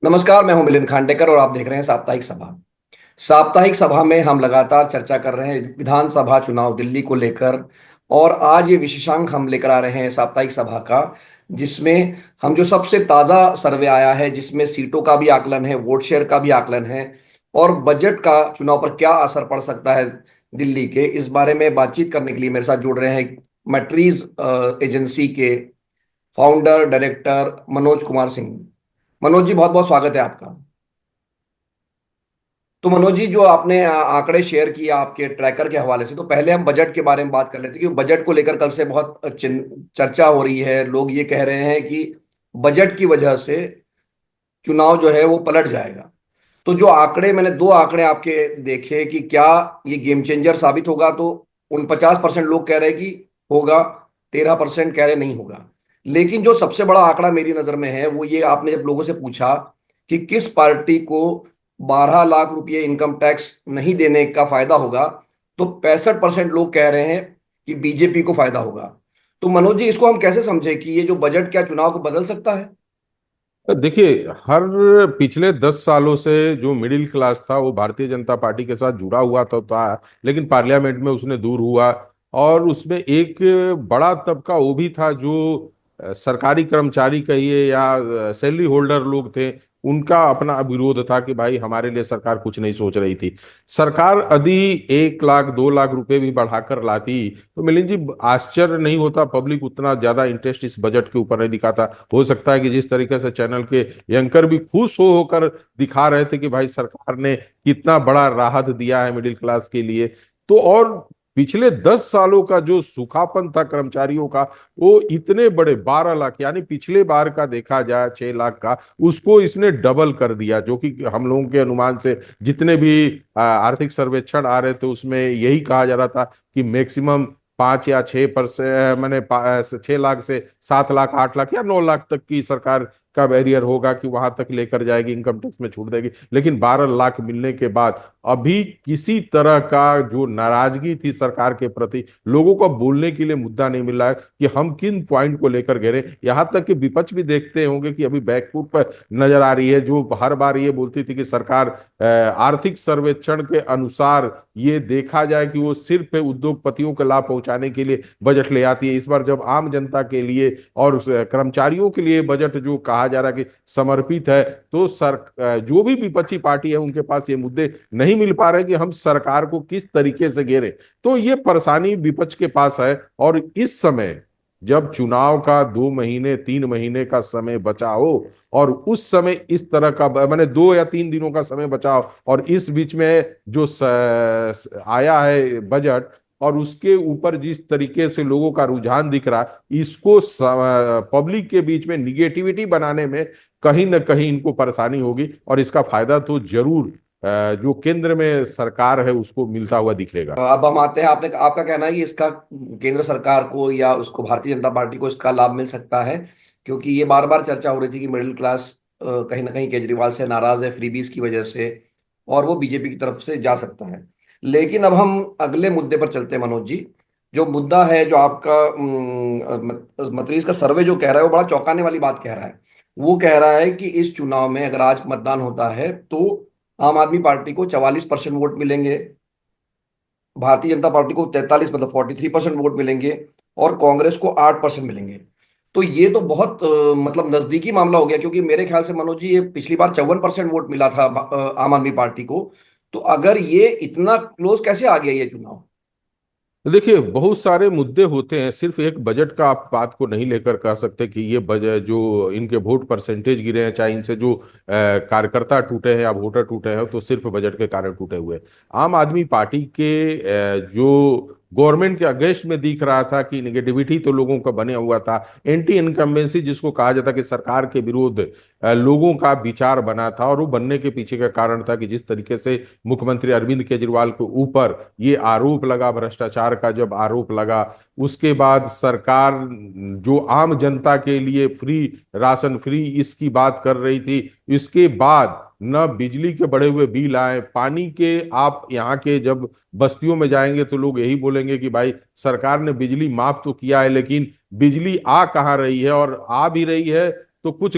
नमस्कार, मैं हूं मिलिंद खांडेकर और आप देख रहे हैं साप्ताहिक सभा। साप्ताहिक सभा में हम लगातार चर्चा कर रहे हैं विधानसभा चुनाव दिल्ली को लेकर। और आज ये विशेषांक हम लेकर आ रहे हैं साप्ताहिक सभा का, जिसमें हम जो सबसे ताजा सर्वे आया है, जिसमें सीटों का भी आकलन है, वोट शेयर का भी आकलन है और बजट का चुनाव पर क्या असर पड़ सकता है दिल्ली के, इस बारे में बातचीत करने के लिए मेरे साथ जुड़ रहे हैं मैट्रीज एजेंसी के फाउंडर डायरेक्टर मनोज कुमार सिंह। मनोज जी, बहुत बहुत स्वागत है आपका। तो मनोज जी, जो आपने आंकड़े शेयर किए आपके ट्रैकर के हवाले से, तो पहले हम बजट के बारे में बात कर लेते हैं, क्योंकि बजट को लेकर कल से बहुत चर्चा हो रही है। लोग ये कह रहे हैं कि बजट की वजह से चुनाव जो है वो पलट जाएगा। तो जो आंकड़े, मैंने दो आंकड़े आपके देखे कि क्या ये गेम चेंजर साबित होगा, तो उन 50% लोग कह रहे हैं कि होगा, 13% कह रहे नहीं होगा। लेकिन जो सबसे बड़ा आंकड़ा मेरी नजर में है वो ये, आपने जब लोगों से पूछा कि किस पार्टी को 12 लाख रुपए इनकम टैक्स नहीं देने का फायदा होगा, तो 65% लोग कह रहे हैं कि बीजेपी को फायदा होगा। तो मनोज जी, इसको हम कैसे समझे कि ये जो बजट क्या चुनाव को बदल सकता है? तो देखिए, हर पिछले 10 सालों से जो मिडिल क्लास था वो भारतीय जनता पार्टी के साथ जुड़ा हुआ था, लेकिन पार्लियामेंट में उसने दूर हुआ। और उसमें एक बड़ा तबका वो भी था जो सरकारी कर्मचारी कहिए या सैलरी होल्डर लोग थे। उनका अपना विरोध था कि भाई हमारे लिए सरकार कुछ नहीं सोच रही थी। सरकार यदि 1 लाख 2 लाख रुपए भी बढ़ाकर लाती तो मिलिंद जी आश्चर्य नहीं होता, पब्लिक उतना ज्यादा इंटरेस्ट इस बजट के ऊपर नहीं दिखाता। हो सकता है कि जिस तरीके से चैनल के एंकर भी खुश हो होकर दिखा रहे थे कि भाई सरकार ने कितना बड़ा राहत दिया है मिडिल क्लास के लिए। तो और पिछले 10 सालों का जो सूखापन था कर्मचारियों का, वो इतने बड़े 12 लाख, यानी पिछले बार का देखा जाए 6 लाख का, उसको इसने डबल कर दिया। जो कि हम लोगों के अनुमान से जितने भी आर्थिक सर्वेक्षण आ रहे थे उसमें यही कहा जा रहा था कि मैक्सिमम 5 या 6%, मैंने 6 लाख से 7 लाख 8 लाख या 9 लाख तक की सरकार का बैरियर होगा कि वहां तक लेकर जाएगी, इनकम टैक्स में छूट देगी। लेकिन 12 लाख मिलने के बाद अभी किसी तरह का जो नाराजगी थी सरकार के प्रति, लोगों को बोलने के लिए मुद्दा नहीं मिल रहा है कि हम किन पॉइंट को लेकर घेरे। यहां तक कि विपक्ष भी देखते होंगे कि अभी बैकफुट पर नजर आ रही है, जो हर बार ये बोलती थी कि सरकार आर्थिक सर्वेक्षण के अनुसार ये देखा जाए कि वो सिर्फ उद्योगपतियों को लाभ पहुंचाने के लिए बजट ले आती है। इस बार जब आम जनता के लिए और कर्मचारियों के लिए बजट जो कहा जा रहा है कि समर्पित है, तो जो भी विपक्षी पार्टी है उनके पास ये मुद्दे नहीं मिल पा रहे कि हम सरकार को किस तरीके से घेरें। तो ये परेशानी विपक्ष के पास है। और इस समय जब चुनाव का 2 महीने 3 महीने का समय बचा हो, और उस समय इस तरह का मैंने 2 या 3 दिनों का समय बचा हो, और इस बीच में जो आया है बजट, और उसके ऊपर जिस तरीके से लोगों का रुझान दिख रहा है, इसको पब्लिक के बीच में निगेटिविटी बनाने में कहीं ना कहीं इनको परेशानी होगी। और इसका फायदा तो जरूर जो केंद्र में सरकार है उसको मिलता हुआ दिखेगा। अब हम आते हैं, आपने आपका कहना है कि इसका केंद्र सरकार को या उसको भारतीय जनता पार्टी को इसका लाभ मिल सकता है, क्योंकि ये बार बार चर्चा हो रही थी कि मिडिल क्लास कहीं ना कहीं केजरीवाल से नाराज है, फ्रीबीज की वजह से, और वो बीजेपी की तरफ से जा सकता है। लेकिन अब हम अगले मुद्दे पर चलते हैं मनोज जी। जो मुद्दा है, जो आपका मतरीज का सर्वे जो कह रहा है, वो बड़ा चौंकाने वाली बात कह रहा है। वो कह रहा है कि इस चुनाव में अगर आज मतदान होता है तो आम आदमी पार्टी को 44% वोट मिलेंगे, भारतीय जनता पार्टी को 43 मतलब 43% वोट मिलेंगे, और कांग्रेस को 8% मिलेंगे। तो ये तो बहुत मतलब नजदीकी मामला हो गया, क्योंकि मेरे ख्याल से मनोज जी, ये पिछली बार 54% वोट मिला था आम आदमी पार्टी को। तो अगर ये इतना क्लोज कैसे आ गया ये चुनाव? देखिए, बहुत सारे मुद्दे होते हैं, सिर्फ एक बजट का आप बात को नहीं लेकर कह सकते कि ये बजट जो इनके वोट परसेंटेज गिरे हैं, चाहे इनसे जो कार्यकर्ता टूटे हैं या वोटर टूटे हैं, तो सिर्फ बजट के कारण टूटे हुए हैं। आम आदमी पार्टी के जो गवर्नमेंट के अगेंस्ट में दिख रहा था कि निगेटिविटी तो लोगों का बने हुआ था, एंटी इनकम्बेंसी जिसको कहा जाता कि सरकार के विरुद्ध लोगों का विचार बना था। और वो बनने के पीछे का कारण था कि जिस तरीके से मुख्यमंत्री अरविंद केजरीवाल के ऊपर ये आरोप लगा, भ्रष्टाचार का जब आरोप लगा, उसके बाद सरकार जो आम जनता के लिए फ्री राशन फ्री इसकी बात कर रही थी, इसके बाद न बिजली के बढ़े हुए बिल आए, पानी के, आप यहाँ के जब बस्तियों में जाएंगे तो लोग यही बोलेंगे कि भाई सरकार ने बिजली माफ तो किया है, लेकिन बिजली आ कहाँ रही है, और आ भी रही है तो कुछ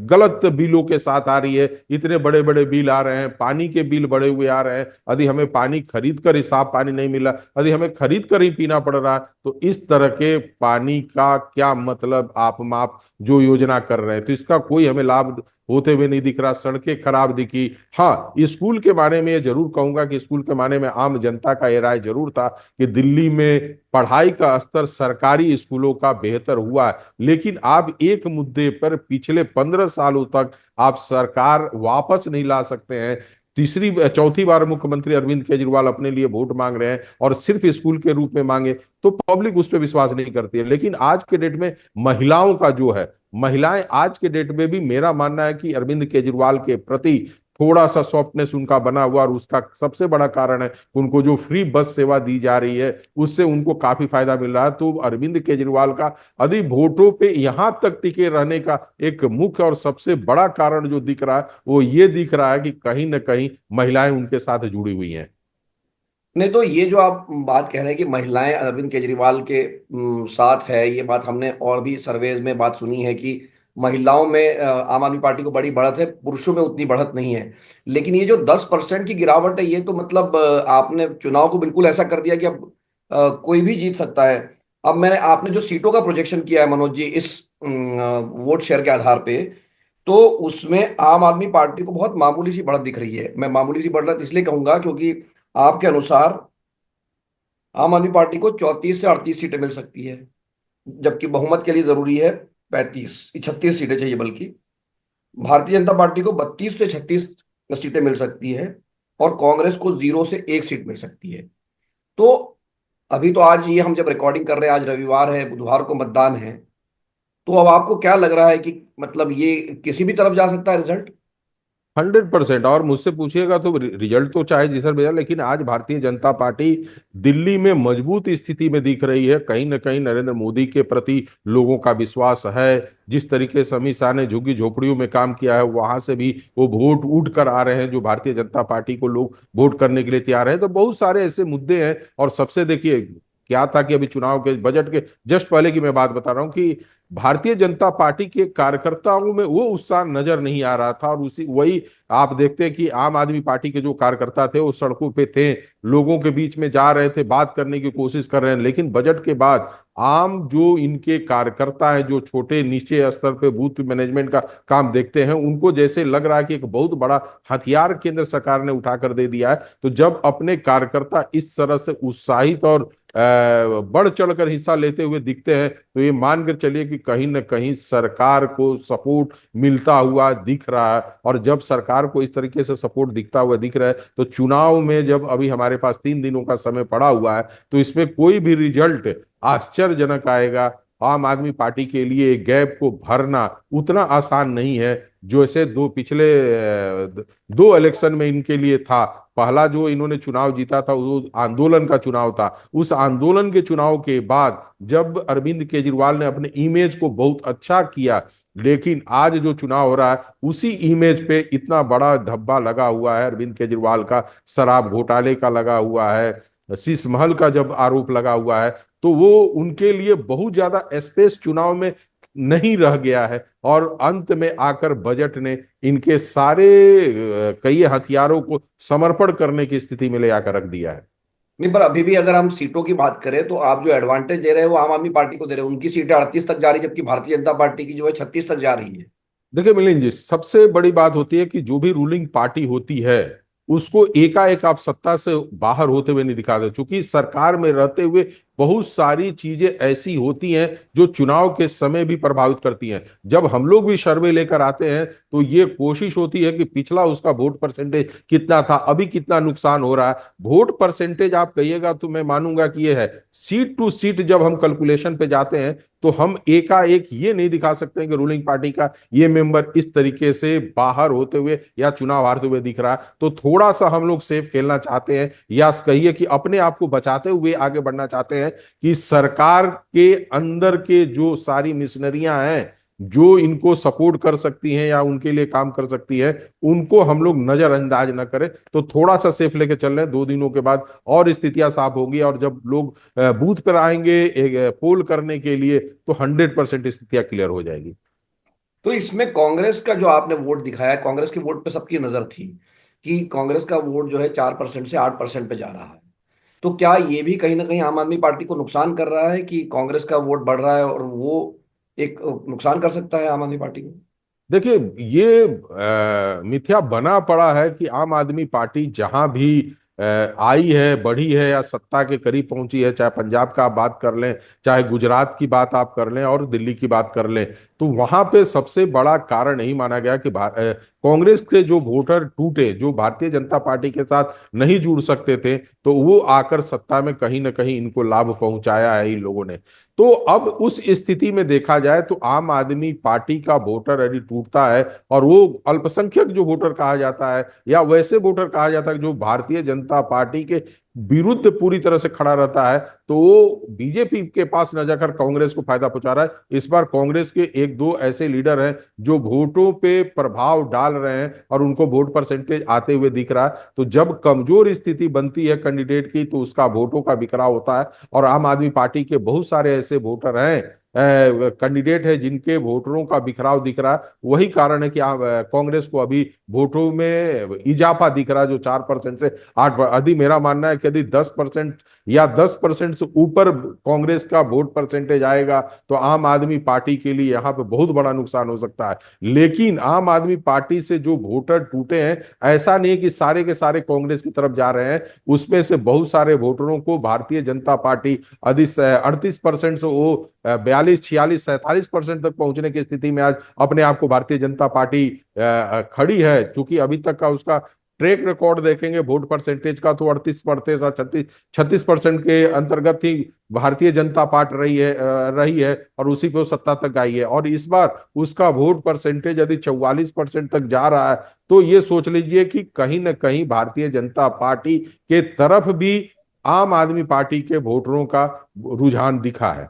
गलत बिलों के साथ आ रही है। इतने बड़े बड़े बिल आ रहे हैं, पानी के बिल बढ़े हुए आ रहे हैं, यदि हमें पानी खरीद कर ही साफ पानी नहीं मिला, यदि हमें खरीद कर ही पीना पड़ रहा है, तो इस तरह के पानी का क्या मतलब आप जो योजना कर रहे हैं, तो इसका कोई हमें लाभ होते हुए नहीं दिख रहा। सड़कें खराब दिखी। हाँ, स्कूल के बारे में ये जरूर कहूंगा कि स्कूल के बारे में आम जनता का ये राय जरूर था कि दिल्ली में पढ़ाई का स्तर सरकारी स्कूलों का बेहतर हुआ है। लेकिन आप एक मुद्दे पर पिछले 15 सालों तक आप सरकार वापस नहीं ला सकते हैं। तीसरी चौथी बार मुख्यमंत्री अरविंद केजरीवाल अपने लिए वोट मांग रहे हैं और सिर्फ स्कूल के रूप में मांगे, तो पब्लिक उस पर विश्वास नहीं करती है। लेकिन आज के डेट में महिलाओं का जो है, महिलाएं आज के डेट में भी, मेरा मानना है कि अरविंद केजरीवाल के प्रति थोड़ा सा सॉफ्टनेस उनका बना हुआ, और उसका सबसे बड़ा कारण है उनको जो फ्री बस सेवा दी जा रही है, उससे उनको काफी फायदा मिल रहा है। तो अरविंद केजरीवाल का यदि वोटों पे यहां तक टिके रहने का एक मुख्य और सबसे बड़ा कारण जो दिख रहा है, वो ये दिख रहा है कि कहीं ना कहीं महिलाएं उनके साथ जुड़ी हुई हैं। नहीं, तो ये जो आप बात कह रहे हैं कि महिलाएं अरविंद केजरीवाल के साथ है, ये बात हमने और भी सर्वेज में बात सुनी है कि महिलाओं में आम आदमी पार्टी को बड़ी बढ़त है, पुरुषों में उतनी बढ़त नहीं है। लेकिन ये जो 10% की गिरावट है, ये तो मतलब आपने चुनाव को बिल्कुल ऐसा कर दिया कि अब कोई भी जीत सकता है। अब मैंने आपने जो सीटों का प्रोजेक्शन किया है मनोज जी, इस वोट शेयर के आधार पे, तो उसमें आम आदमी पार्टी को बहुत मामूली सी बढ़त दिख रही है। मैं मामूली सी बढ़त इसलिए कहूंगा क्योंकि आपके अनुसार आम आदमी पार्टी को 34 से 38 सीटें मिल सकती है, जबकि बहुमत के लिए जरूरी है 36 सीटें चाहिए बल्कि। भारतीय जनता पार्टी को 32 से 36 सीटें मिल सकती है, और कांग्रेस को 0 से 1 सीट मिल सकती है। तो अभी तो आज ये हम जब रिकॉर्डिंग कर रहे हैं, आज रविवार है, बुधवार को मतदान है, तो अब आपको क्या लग रहा है कि मतलब ये किसी भी तरफ जा सकता है रिजल्ट? 100%। और मुझसे पूछिएगा तो रिजल्ट तो चाहे जिसर भेजा, लेकिन आज भारतीय जनता पार्टी दिल्ली में मजबूत स्थिति में दिख रही है। कहीं ना कहीं नरेंद्र मोदी के प्रति लोगों का विश्वास है। जिस तरीके से अमित शाह ने झुग्गी झोपड़ियों में काम किया है, वहां से भी वो वोट उठ कर आ रहे हैं, जो भारतीय जनता पार्टी को लोग वोट करने के लिए तैयार हैं। तो बहुत सारे ऐसे मुद्दे हैं। और सबसे देखिए, क्या था कि अभी चुनाव के बजट के जस्ट पहले की मैं बात बता रहा हूँ कि भारतीय जनता पार्टी के कार्यकर्ताओं में वो उत्साह नजर नहीं आ रहा था। और उसी वही आप देखते हैं कि आम आदमी पार्टी के जो कार्यकर्ता थे वो सड़कों पे थे, लोगों के बीच में जा रहे थे, बात करने की कोशिश कर रहे हैं। लेकिन बजट के बाद आम जो इनके कार्यकर्ता हैं, जो छोटे नीचे स्तर पे बूथ मैनेजमेंट का काम देखते हैं, उनको जैसे लग रहा है कि एक बहुत बड़ा हथियार केंद्र सरकार ने उठाकर दे दिया है। तो जब अपने कार्यकर्ता इस तरह से उत्साहित और बढ़ चढ़कर हिस्सा लेते हुए दिखते हैं, तो ये मानकर चलिए कि कहीं ना कहीं सरकार को सपोर्ट मिलता हुआ दिख रहा है। और जब सरकार को इस तरीके से सपोर्ट दिखता हुआ दिख रहा है, तो चुनाव में जब अभी हमारे पास 3 दिनों का समय पड़ा हुआ है, तो इसमें कोई भी रिजल्ट आश्चर्यजनक आएगा। आम आदमी पार्टी के लिए गैप को भरना उतना आसान नहीं है जो ऐसे पिछले 2 इलेक्शन में इनके लिए था। पहला जो इन्होंने चुनाव जीता था वो आंदोलन का चुनाव था। उस आंदोलन के चुनाव के बाद जब अरविंद केजरीवाल ने अपने इमेज को बहुत अच्छा किया, लेकिन आज जो चुनाव हो रहा है उसी इमेज पे इतना बड़ा धब्बा लगा हुआ है अरविंद केजरीवाल का, शराब घोटाले का लगा हुआ है, शीश महल का जब आरोप लगा हुआ है, तो वो उनके लिए बहुत ज्यादा स्पेस चुनाव में नहीं रह गया है। और अंत में आकर बजट ने इनके सारे कई हथियारों को समर्पण करने की स्थिति में ले आकर रख दिया है। नहीं, पर अभी भी अगर हम सीटों की बात करें, तो आप जो एडवांटेज दे रहे हैं वो आम आदमी पार्टी को दे रहे हैं। उनकी सीटें 38 तक जा रही है, जबकि भारतीय जनता पार्टी की जो है 36 तक जा रही है। देखिए मिलिंद जी, सबसे बड़ी बात होती है कि जो भी रूलिंग पार्टी होती है उसको एकाएक आप सत्ता से बाहर होते हुए नहीं दिखाते, क्योंकि सरकार में रहते हुए बहुत सारी चीजें ऐसी होती हैं जो चुनाव के समय भी प्रभावित करती हैं। जब हम लोग भी सर्वे लेकर आते हैं तो ये कोशिश होती है कि पिछला उसका वोट परसेंटेज कितना था, अभी कितना नुकसान हो रहा है। वोट परसेंटेज आप कहिएगा तो मैं मानूंगा कि ये है। सीट टू सीट जब हम कैलकुलेशन पे जाते हैं तो हम एकाएक ये नहीं दिखा सकते हैं कि रूलिंग पार्टी का ये मेंबर इस तरीके से बाहर होते हुए या चुनाव हारते हुए दिख रहा है। तो थोड़ा सा हम लोग सेफ खेलना चाहते हैं, या कहिए कि अपने आप को बचाते हुए आगे बढ़ना चाहते हैं कि सरकार के अंदर के जो सारी मिशनरियां हैं जो इनको सपोर्ट कर सकती हैं या उनके लिए काम कर सकती है, उनको हम लोग नजरअंदाज न करें, तो थोड़ा सा सेफ लेके चल रहे हैं। 2 दिनों के बाद और स्थितियां साफ होगी, और जब लोग बूथ पर आएंगे एक पोल करने के लिए, तो 100% स्थितियां क्लियर हो जाएगी। तो इसमें कांग्रेस का जो आपने वोट दिखाया, कांग्रेस के वोट पे सबकी नजर थी कि कांग्रेस का वोट जो है 4% से 8% पे जा रहा है। तो क्या ये भी कहीं ना कहीं आम आदमी पार्टी को नुकसान कर रहा है कि कांग्रेस का वोट बढ़ रहा है, और वो एक नुकसान कर सकता है आम आदमी पार्टी को? देखिए, ये मिथ्या बना पड़ा है कि आम आदमी पार्टी जहां भी आई है, बढ़ी है या सत्ता के करीब पहुंची है, चाहे पंजाब का आप बात कर लें, चाहे गुजरात की बात आप कर लें, और दिल्ली की बात कर लें, तो वहां पे सबसे बड़ा कारण यही माना गया कि कांग्रेस के जो वोटर टूटे, जो भारतीय जनता पार्टी के साथ नहीं जुड़ सकते थे, तो वो आकर सत्ता में कहीं ना कहीं इनको लाभ पहुंचाया है इन लोगों ने। तो अब उस स्थिति में देखा जाए तो आम आदमी पार्टी का वोटर यदि टूटता है, और वो अल्पसंख्यक जो वोटर कहा जाता है, या वैसे वोटर कहा जाता है जो भारतीय जनता पार्टी के विरुद्ध पूरी तरह से खड़ा रहता है, तो वो बीजेपी के पास न जाकर कांग्रेस को फायदा पहुंचा रहा है। इस बार कांग्रेस के एक दो ऐसे लीडर हैं जो वोटों पे प्रभाव डाल रहे हैं, और उनको वोट परसेंटेज आते हुए दिख रहा है। तो जब कमजोर स्थिति बनती है कैंडिडेट की, तो उसका वोटों का बिखराव होता है। और आम आदमी पार्टी के बहुत सारे ऐसे वोटर हैं, कैंडिडेट है, जिनके वोटरों का बिखराव दिख रहा है। वही कारण है कि कांग्रेस को अभी वोटों में इजाफा दिख रहा है, जो 4% से 8। यदि मेरा मानना है कि यदि 10% या 10% से ऊपर कांग्रेस का वोट परसेंटेज आएगा, तो आम आदमी पार्टी के लिए यहाँ पे बहुत बड़ा नुकसान हो सकता है। लेकिन आम आदमी पार्टी से जो वोटर टूटे हैं, ऐसा नहीं है कि सारे के सारे कांग्रेस की तरफ जा रहे हैं। उसमें से बहुत सारे वोटरों को भारतीय जनता पार्टी यदि 38% से वो 42, 46, 47% तक पहुंचने की स्थिति में आज अपने आप को भारतीय जनता पार्टी खड़ी है। क्योंकि अभी तक का उसका ट्रैक रिकॉर्ड देखेंगे वोट परसेंटेज का, तो 38% और 36% के अंतर्गत ही भारतीय जनता पार्टी रही है, और उसी पे वो सत्ता तक आई है। और इस बार उसका वोट परसेंटेज यदि 44% तक जा रहा है, तो ये सोच लीजिए कि कहीं ना कहीं भारतीय जनता पार्टी के तरफ भी आम आदमी पार्टी के वोटरों का रुझान दिखा है।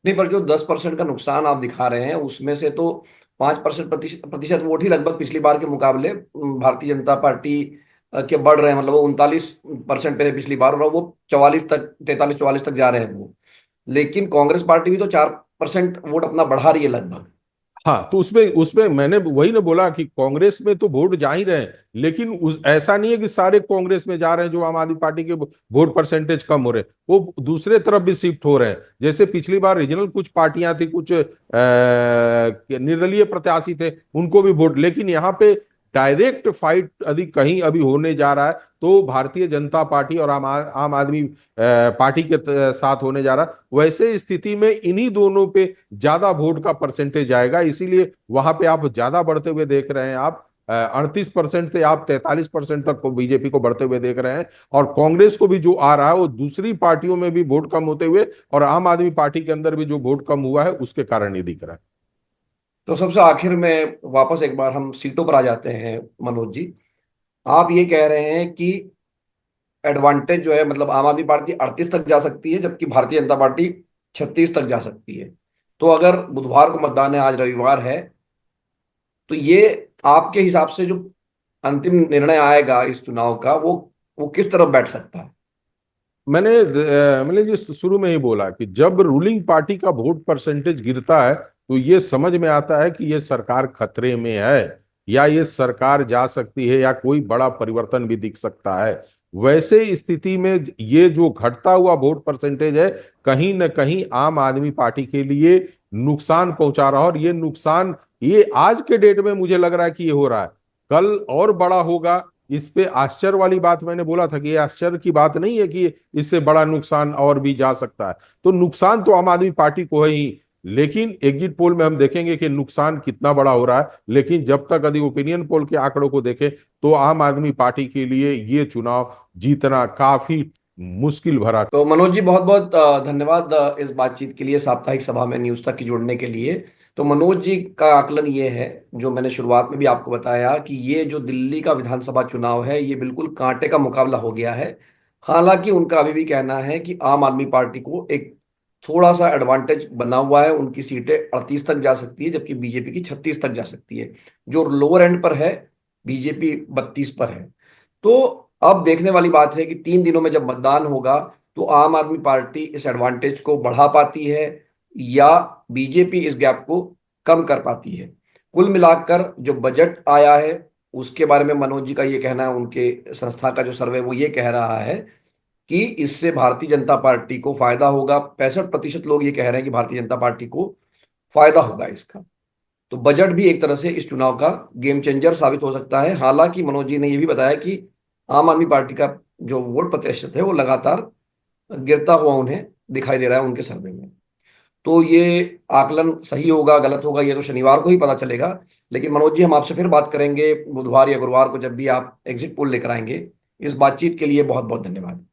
नहीं, पर जो 10% का नुकसान आप दिखा रहे हैं उसमें से तो 5% प्रतिशत वोट ही लगभग पिछली बार के मुकाबले भारतीय जनता पार्टी के बढ़ रहे हैं। मतलब वो 39% पे थे पिछली बार, और वो 43 तक 43 44 तक जा रहे हैं वो। लेकिन कांग्रेस पार्टी भी तो 4% वोट अपना बढ़ा रही है लगभग। हाँ, तो उसमें उसमें मैंने वही ना बोला कि कांग्रेस में तो वोट जा ही रहे हैं, लेकिन ऐसा नहीं है कि सारे कांग्रेस में जा रहे हैं जो आम आदमी पार्टी के वोट परसेंटेज कम हो रहे हैं, वो दूसरे तरफ भी शिफ्ट हो रहे हैं। जैसे पिछली बार रीजनल कुछ पार्टियां थी, कुछ निर्दलीय प्रत्याशी थे, उनको भी वोट, लेकिन यहाँ पे डायरेक्ट फाइट यदि कहीं अभी होने जा रहा है, तो भारतीय जनता पार्टी और आम आदमी पार्टी के साथ होने जा रहा है। वैसे स्थिति में इन्हीं दोनों पे ज्यादा वोट का परसेंटेज आएगा, इसीलिए वहां पे आप ज्यादा बढ़ते हुए देख रहे हैं। आप 38% से आप 43% तक को बीजेपी को बढ़ते हुए देख रहे हैं। और कांग्रेस को भी जो आ रहा है, वो दूसरी पार्टियों में भी वोट कम होते हुए, और आम आदमी पार्टी के अंदर भी जो वोट कम हुआ है, उसके कारण ये दिख रहा है। तो सबसे आखिर में वापस एक बार हम सीटों पर आ जाते हैं मनोज जी। आप ये कह रहे हैं कि एडवांटेज जो है, मतलब आम आदमी पार्टी 38 तक जा सकती है जबकि भारतीय जनता पार्टी 36 तक जा सकती है। तो अगर बुधवार को मतदान है, आज रविवार है, तो ये आपके हिसाब से जो अंतिम निर्णय आएगा इस चुनाव का, वो किस तरफ बैठ सकता है? मैंने जो शुरू में ही बोला कि जब रूलिंग पार्टी का वोट परसेंटेज गिरता है, तो ये समझ में आता है कि ये सरकार खतरे में है, या ये सरकार जा सकती है, या कोई बड़ा परिवर्तन भी दिख सकता है। वैसे स्थिति में ये जो घटता हुआ वोट परसेंटेज है, कहीं ना कहीं आम आदमी पार्टी के लिए नुकसान पहुंचा रहा है। और ये नुकसान, ये आज के डेट में मुझे लग रहा है कि ये हो रहा है, कल और बड़ा होगा। इस पे आश्चर्य वाली बात मैंने बोला था कि ये आश्चर्य की बात नहीं है कि इससे बड़ा नुकसान और भी जा सकता है। तो नुकसान तो आम आदमी पार्टी को है ही, लेकिन एग्जिट पोल में हम देखेंगे कि नुकसान कितना बड़ा हो रहा है। लेकिन जब तक यदि ओपिनियन पोल के आंकड़ों को देखें, तो आम आदमी पार्टी के लिए ये चुनाव जीतना काफी मुश्किल भरा। तो मनोज जी, बहुत बहुत धन्यवाद इस बातचीत के लिए, साप्ताहिक सभा में न्यूज तक की जोड़ने के लिए। तो मनोज जी का आकलन ये है, जो मैंने शुरुआत में भी आपको बताया, कि ये जो दिल्ली का विधानसभा चुनाव है ये बिल्कुल कांटे का मुकाबला हो गया है। हालांकि उनका अभी भी कहना है कि आम आदमी पार्टी को एक थोड़ा सा एडवांटेज बना हुआ है, उनकी सीटें 38 तक जा सकती है जबकि बीजेपी की 36 तक जा सकती है। जो लोअर एंड पर है, बीजेपी 32 पर है। तो अब देखने वाली बात है कि 3 दिनों में जब मतदान होगा तो आम आदमी पार्टी इस एडवांटेज को बढ़ा पाती है या बीजेपी इस गैप को कम कर पाती है। कुल मिलाकर जो बजट आया है उसके बारे में मनोज जी का ये कहना है, उनके संस्था का जो सर्वे वो ये कह रहा है कि इससे भारतीय जनता पार्टी को फायदा होगा। 65% लोग ये कह रहे हैं कि भारतीय जनता पार्टी को फायदा होगा इसका। तो बजट भी एक तरह से इस चुनाव का गेम चेंजर साबित हो सकता है। हालांकि मनोज जी ने यह भी बताया कि आम आदमी पार्टी का जो वोट प्रतिशत है वो लगातार गिरता हुआ उन्हें दिखाई दे रहा है उनके सर्वे में। तो ये आकलन सही होगा गलत होगा ये तो शनिवार को ही पता चलेगा। लेकिन मनोज जी, हम आपसे फिर बात करेंगे बुधवार या गुरुवार को, जब भी आप एग्जिट पोल लेकर आएंगे। इस बातचीत के लिए बहुत बहुत धन्यवाद।